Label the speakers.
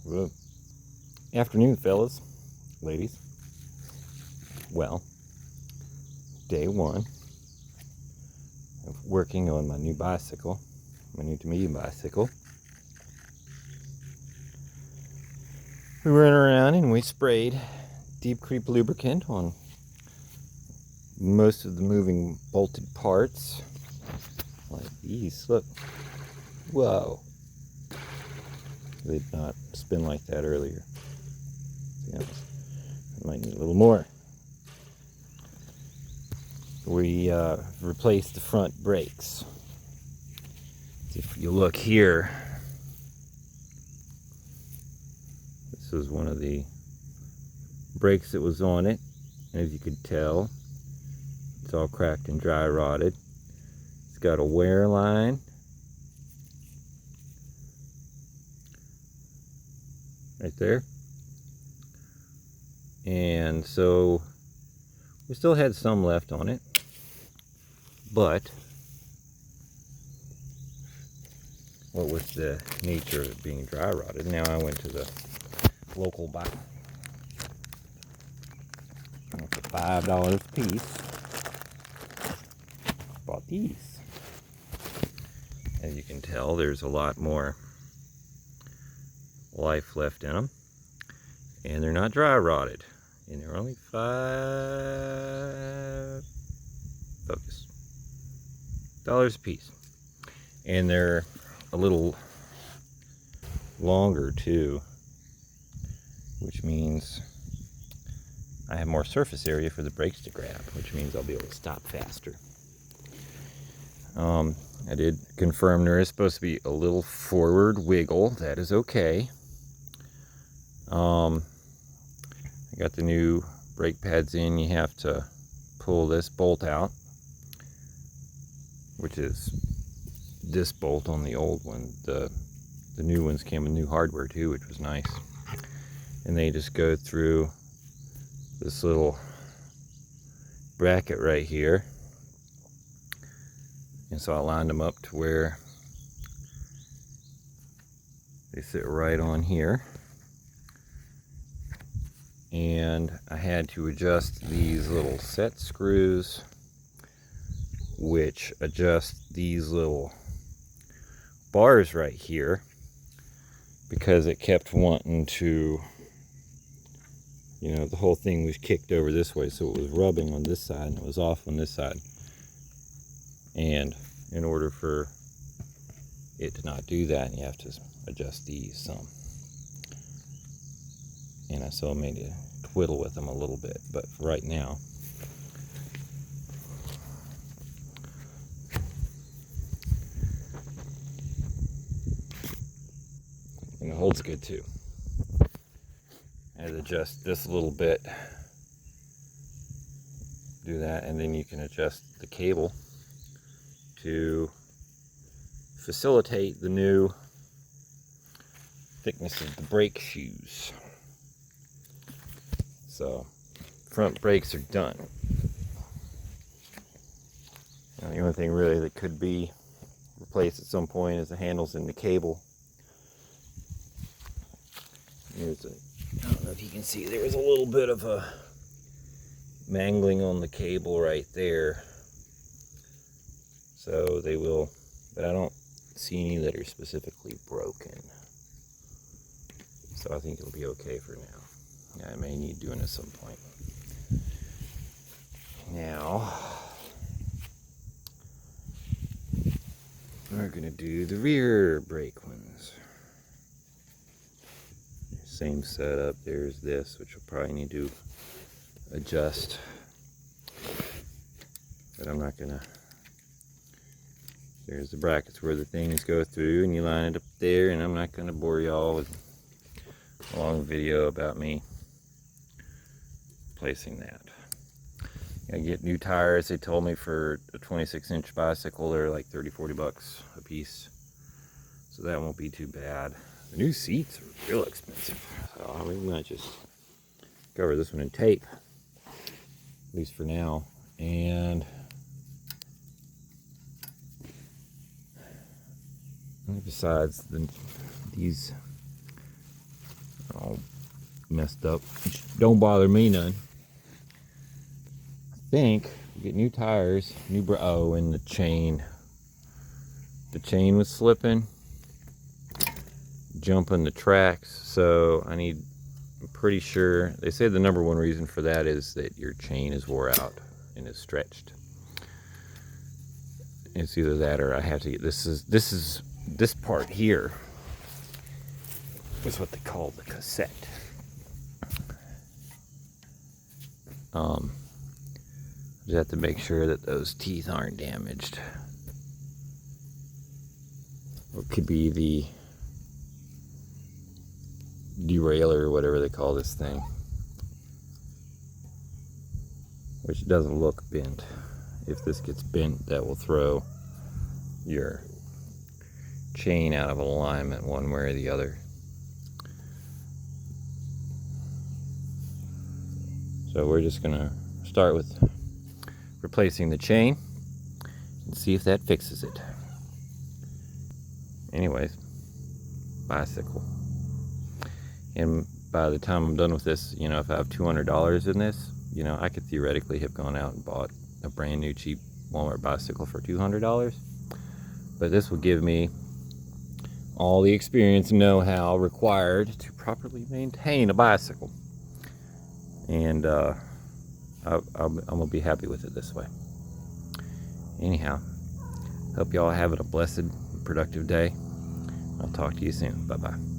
Speaker 1: Whoa. Afternoon, fellas, ladies. Well, day one of working on my new bicycle, my new to medium bicycle. We went around and we sprayed deep creep lubricant on most of the moving bolted parts. Like these, look. Whoa. They did not spin like that earlier. Yeah, I might need a little more. We replaced the front brakes. If you look here, this was one of the brakes that was on it. As you could tell, it's all cracked and dry rotted. It's got a wear line right there. And so we still had some left on it, but what with the nature of it being dry rotted, now I went to the local buy for $5 a piece. Bought these. As you can tell, there's a lot more life left in them, and they're not dry rotted, and they're only $5 a piece, and they're a little longer too, which means I have more surface area for the brakes to grab, which means I'll be able to stop faster. I did confirm there is supposed to be a little forward wiggle. That is okay. I got the new brake pads in. You have to pull this bolt out, which is this bolt on the old one. The new ones came with new hardware too, which was nice. And they just go through this little bracket right here. And so I lined them up to where they sit right on here. And I had to adjust these little set screws, which adjust these little bars right here, because it kept wanting to, the whole thing was kicked over this way, so it was rubbing on this side and it was off on this side. And in order for it to not do that, you have to adjust these some. And I so made to twiddle with them a little bit, but for right now, and it holds good too. I had to adjust this a little bit, do that, and then you can adjust the cable to facilitate the new thickness of the brake shoes. So, front brakes are done. Now, the only thing really that could be replaced at some point is the handles and the cable. I don't know if you can see, there's a little bit of a mangling on the cable right there. So they will, but I don't see any that are specifically broken. So I think it'll be okay for now. Yeah, I may need doing at some point. Now, we're gonna do the rear brake ones. Same setup. There's this, which will probably need to adjust, but I'm not gonna. There's the brackets where the things go through, and you line it up there, and I'm not gonna bore y'all with a long video about me placing that. I get new tires. They told me for a 26-inch bicycle they're like $30-40 a piece, so that won't be too bad. The new seats are real expensive, so we might just cover this one in tape, at least for now. And besides, these messed up, which don't bother me none. I think we get new tires, oh, and the chain. The chain was slipping, jumping the tracks, so I'm pretty sure, they say the number one reason for that is that your chain is wore out and is stretched. It's either that or I have to get, this part here is what they call the cassette. Just have to make sure that those teeth aren't damaged. Or it could be the derailleur or whatever they call this thing, which doesn't look bent. If this gets bent, that will throw your chain out of alignment one way or the other. So we're just gonna start with replacing the chain and see if that fixes it. Anyways, bicycle. And by the time I'm done with this, you know, if I have $200 in this, you know, I could theoretically have gone out and bought a brand new cheap Walmart bicycle for $200. But this will give me all the experience and know-how required to properly maintain a bicycle. And I'm gonna be happy with it this way. Anyhow, hope y'all having a blessed, productive day. I'll talk to you soon. Bye-bye.